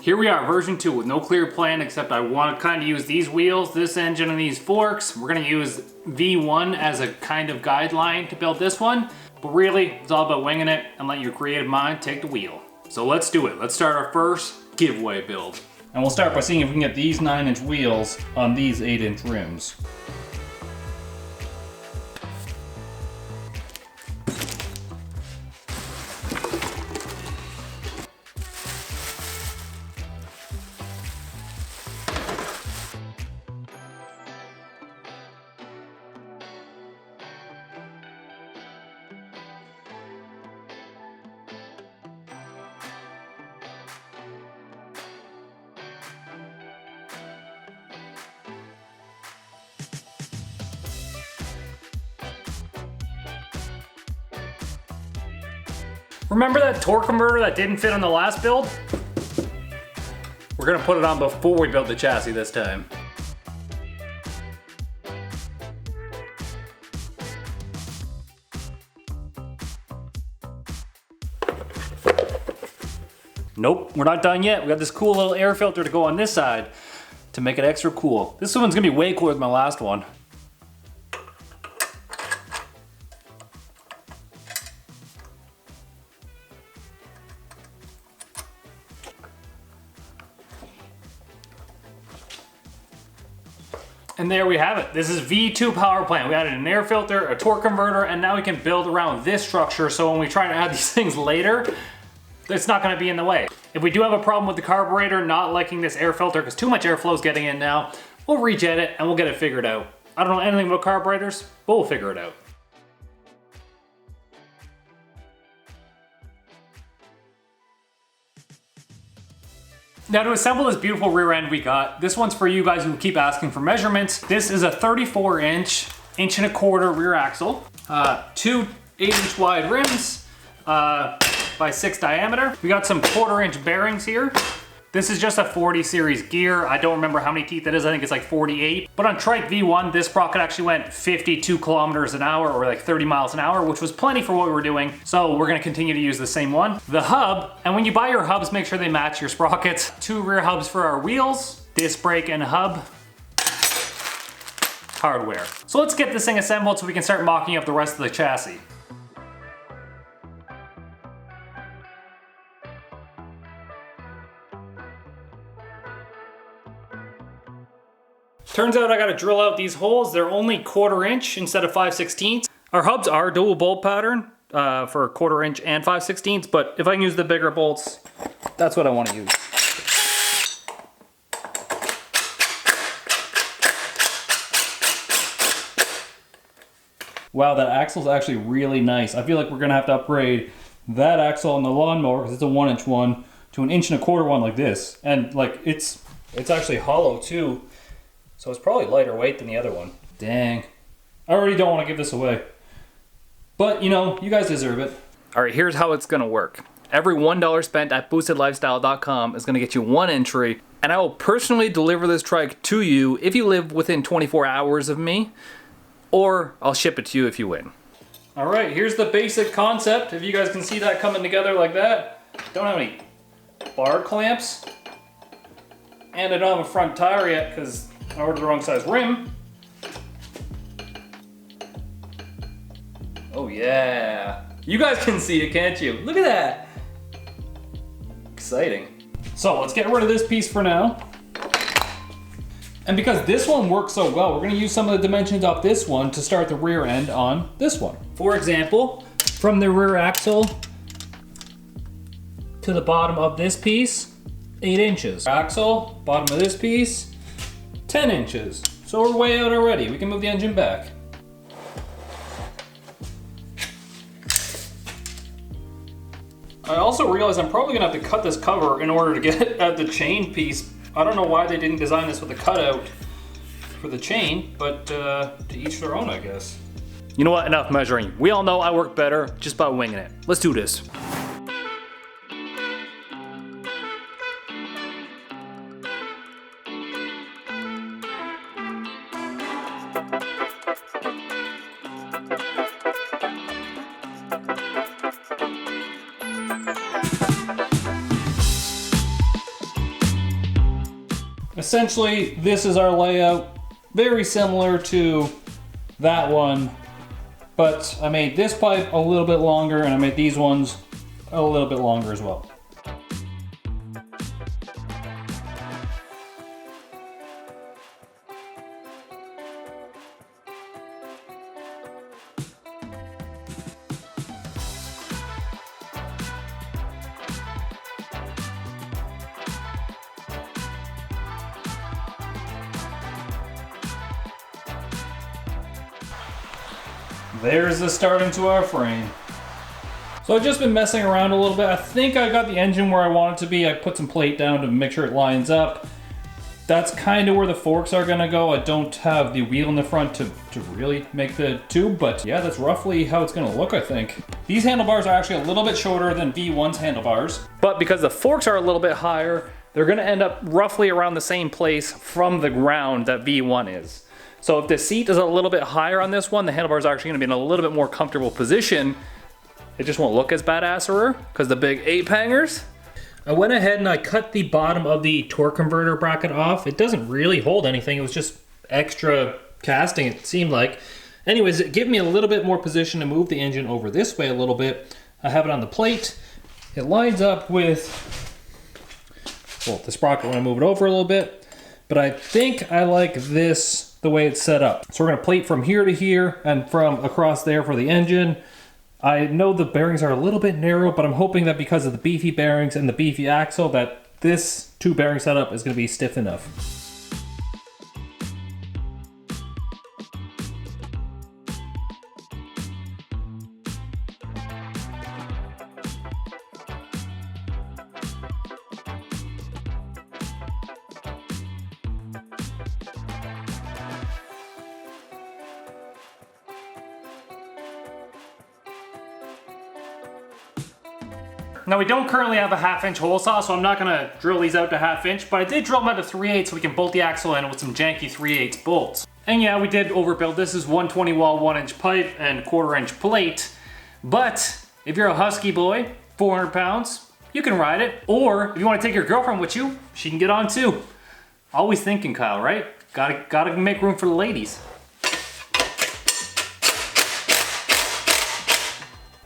Here we are, version 2 with no clear plan, except I want to kind of use these wheels, this engine, and these forks. We're going to use V1 as a kind of guideline to build this one. But really, it's all about winging it and let your creative mind take the wheel. So let's do it. Let's start our first giveaway build. And we'll start by seeing if we can get these 9-inch wheels on these 8-inch rims. Remember that torque converter that didn't fit on the last build? We're gonna put it on before we build the chassis this time. Nope, we're not done yet. We got this cool little air filter to go on this side to make it extra cool. This one's gonna be way cooler than my last one. And there we have it. This is V2 power plant. We added an air filter, a torque converter, and now we can build around this structure so when we try to add these things later, it's not gonna be in the way. If we do have a problem with the carburetor not liking this air filter because too much airflow is getting in now, we'll rejet it and we'll get it figured out. I don't know anything about carburetors, but we'll figure it out. Now to assemble this beautiful rear end we got, this one's for you guys who keep asking for measurements. This is a 34-inch, 1.25-inch rear axle, 2 8-inch wide rims by 6 diameter. We got some 1/4-inch bearings here. This is just a 40 series gear. I don't remember how many teeth it is. I think it's like 48. But on Trike V1, this sprocket actually went 52 kilometers an hour or like 30 miles an hour, which was plenty for what we were doing. So we're gonna continue to use the same one. The hub, and when you buy your hubs, make sure they match your sprockets. 2 rear hubs for our wheels, disc brake and hub. Hardware. So let's get this thing assembled so we can start mocking up the rest of the chassis. Turns out I gotta drill out these holes. They're only 1/4-inch instead of 5/16. Our hubs are dual bolt pattern for 1/4-inch and 5/16, but if I can use the bigger bolts, that's what I wanna use. Wow, that axle's actually really nice. I feel like we're gonna have to upgrade that axle on the lawnmower, because it's a 1-inch one, to an 1.25-inch one like this. And like, it's actually hollow too. So it's probably lighter weight than the other one. Dang. I already don't want to give this away. But, you know, you guys deserve it. All right, here's how it's going to work. Every $1 spent at boostedlifestyle.com is going to get you 1 entry, and I will personally deliver this trike to you if you live within 24 hours of me, or I'll ship it to you if you win. All right, here's the basic concept. If you guys can see that coming together like that. Don't have any bar clamps. And I don't have a front tire yet because I ordered the wrong size rim. Oh yeah. You guys can see it, can't you? Look at that. Exciting. So let's get rid of this piece for now. And because this one works so well, we're gonna use some of the dimensions off this one to start the rear end on this one. For example, from the rear axle to the bottom of this piece, 8 inches. Axle, bottom of this piece, 10 inches. So we're way out already. We can move the engine back. I also realized I'm probably gonna have to cut this cover in order to get at the chain piece. I don't know why they didn't design this with a cutout for the chain, but to each their own, I guess. You know what, enough measuring. We all know I work better just by winging it. Let's do this. essentially, this is our layout. Very similar to that one, but I made this pipe a little bit longer and I made these ones a little bit longer as well. There's the starting to our frame. So I've just been messing around a little bit. I think I got the engine where I want it to be. I put some plate down to make sure it lines up. That's kind of where the forks are gonna go. I don't have the wheel in the front to really make the tube, but yeah, that's roughly how it's gonna look, I think. These handlebars are actually a little bit shorter than V1's handlebars, but because the forks are a little bit higher, they're gonna end up roughly around the same place from the ground that V1 is. So if the seat is a little bit higher on this one, the handlebars are actually gonna be in a little bit more comfortable position. It just won't look as badasser because the big 8-pangers. I went ahead and I cut the bottom of the torque converter bracket off. It doesn't really hold anything. It was just extra casting, it seemed like. Anyways, it gave me a little bit more position to move the engine over this way a little bit. I have it on the plate. It lines up with, well, the sprocket when I move it over a little bit. But I think I like this the way it's set up. So we're gonna plate from here to here and from across there for the engine. I know the bearings are a little bit narrow, but I'm hoping that because of the beefy bearings and the beefy axle that this 2-bearing setup is gonna be stiff enough. Now we don't currently have a 1/2-inch hole saw, so I'm not gonna drill these out to 1/2 inch, but I did drill them out to 3/8 so we can bolt the axle in with some janky 3/8 bolts. And yeah, we did overbuild. This is 120 wall 1-inch pipe and 1/4-inch plate. But if you're a husky boy, 400 pounds, you can ride it. Or if you wanna take your girlfriend with you, she can get on too. Always thinking, Kyle, right? Gotta make room for the ladies.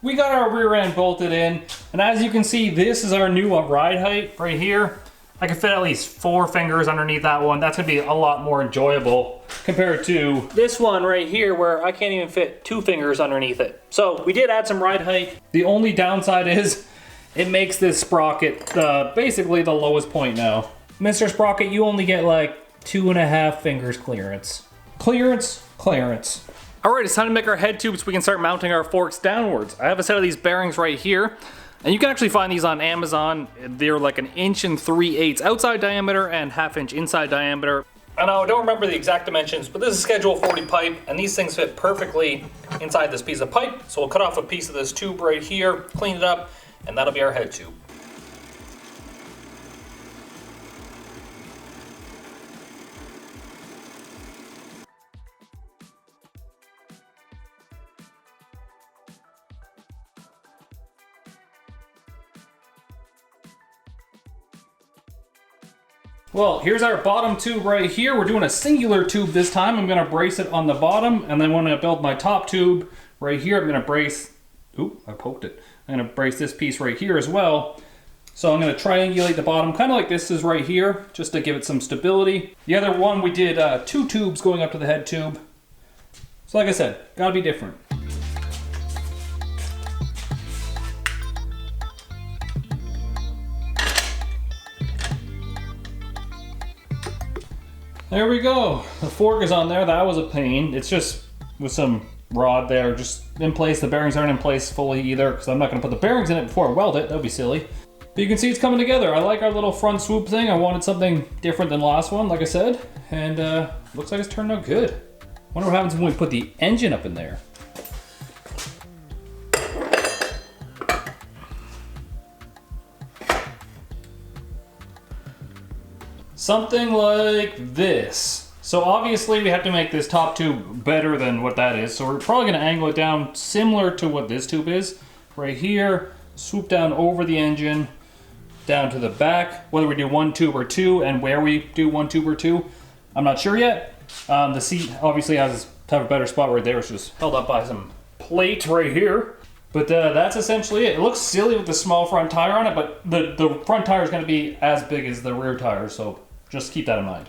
We got our rear end bolted in, and as you can see, this is our new ride height right here. I can fit at least 4 fingers underneath that one. That's gonna be a lot more enjoyable compared to this one right here where I can't even fit 2 fingers underneath it. So we did add some ride height. The only downside is it makes this sprocket basically the lowest point now. Mr. Sprocket, you only get like 2.5 fingers clearance. Clearance. All right, it's time to make our head tube so we can start mounting our forks downwards. I have a set of these bearings right here, and you can actually find these on Amazon. They're like 1 3/8 outside diameter and 1/2 inch inside diameter. And I don't remember the exact dimensions, but this is Schedule 40 pipe, and these things fit perfectly inside this piece of pipe. So we'll cut off a piece of this tube right here, clean it up, and that'll be our head tube. Well, here's our bottom tube right here. We're doing a singular tube this time. I'm gonna brace it on the bottom, and then when I build my top tube right here, I'm gonna brace, oop, I poked it. I'm gonna brace this piece right here as well. So I'm gonna triangulate the bottom, kind of like this is right here, just to give it some stability. The other one, we did 2 tubes going up to the head tube. So like I said, gotta be different. There we go. The fork is on there. That was a pain. It's just with some rod there just in place. The bearings aren't in place fully either because I'm not going to put the bearings in it before I weld it. That would be silly. But you can see it's coming together. I like our little front swoop thing. I wanted something different than the last one, like I said. And looks like it's turned out good. Wonder what happens when we put the engine up in there. Something like this. So obviously we have to make this top tube better than what that is. So we're probably gonna angle it down similar to what this tube is. Right here, swoop down over the engine, down to the back. Whether we do 1 tube or 2 and where we do 1 tube or 2, I'm not sure yet. The seat obviously has a better spot right there. It's just held up by some plate right here. But that's essentially it. It looks silly with the small front tire on it, but the front tire is going to be as big as the rear tire, so just keep that in mind.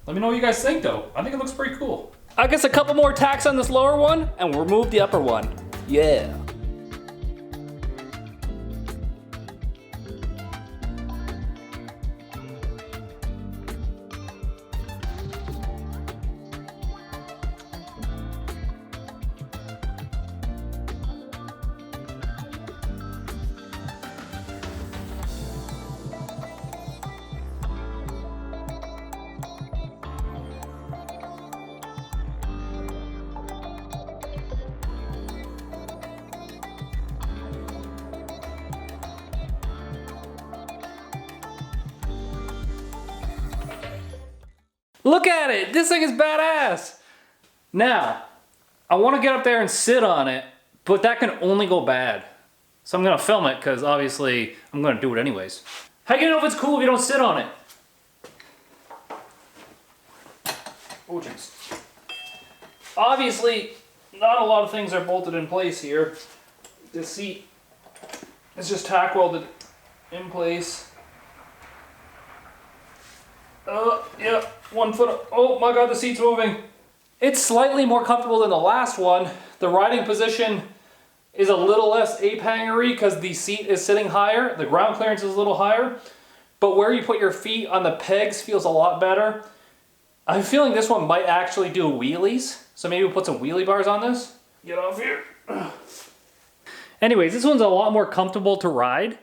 Let me know what you guys think though. I think it looks pretty cool. I guess a couple more tacks on this lower one and we'll remove the upper one. Yeah. Look at it! This thing is badass! Now, I want to get up there and sit on it, but that can only go bad. So I'm going to film it, because obviously I'm going to do it anyways. How can you know if it's cool if you don't sit on it? Oh, jeez. Obviously, not a lot of things are bolted in place here. The seat is just tack welded in place. Yeah, 1 foot. Oh my god, the seat's moving. It's slightly more comfortable than the last one. The riding position is a little less ape-hangery because the seat is sitting higher. The ground clearance is a little higher. But where you put your feet on the pegs feels a lot better. I'm feeling this one might actually do wheelies. So maybe we'll put some wheelie bars on this. Get off here. Anyways, this one's a lot more comfortable to ride.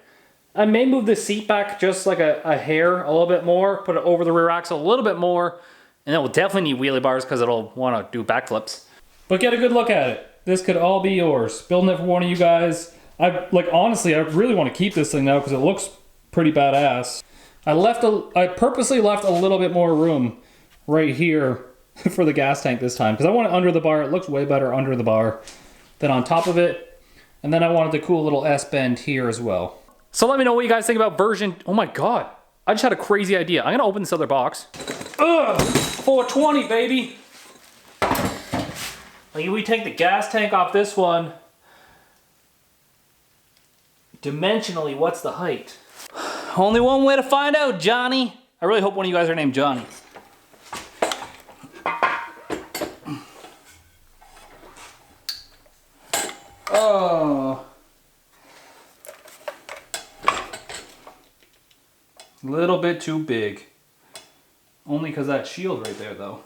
I may move the seat back just like a hair, a little bit more, put it over the rear axle a little bit more, and it will definitely need wheelie bars because it'll want to do backflips. But get a good look at it. This could all be yours. Building it for one of you guys. Honestly, I really want to keep this thing now because it looks pretty badass. I purposely left a little bit more room right here for the gas tank this time because I want it under the bar. It looks way better under the bar than on top of it. And then I wanted the cool little S-bend here as well. So let me know what you guys think about version... Oh my god. I just had a crazy idea. I'm going to open this other box. Ugh! 420, baby! Like, if we take the gas tank off this one... Dimensionally, what's the height? Only one way to find out, Johnny. I really hope one of you guys are named Johnny. Oh... Little bit too big. Only because that shield right there though.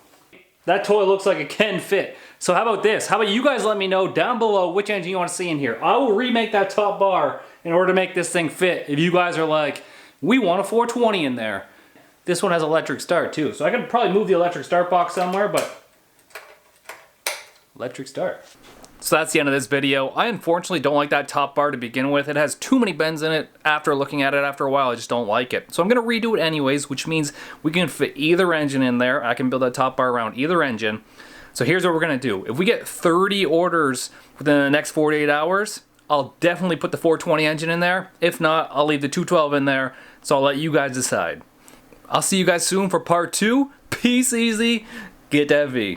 That toy looks like it can fit. So how about this? How about you guys let me know down below which engine you want to see in here. I will remake that top bar in order to make this thing fit. If you guys are like, we want a 420 in there. This one has electric start too. So I could probably move the electric start box somewhere, but electric start. So that's the end of this video. I unfortunately don't like that top bar to begin with. It has too many bends in it. After looking at it after a while, I just don't like it. So I'm going to redo it anyways, which means we can fit either engine in there. I can build that top bar around either engine. So here's what we're going to do. If we get 30 orders within the next 48 hours, I'll definitely put the 420 engine in there. If not, I'll leave the 212 in there. So I'll let you guys decide. I'll see you guys soon for part 2. Peace easy. Get that V.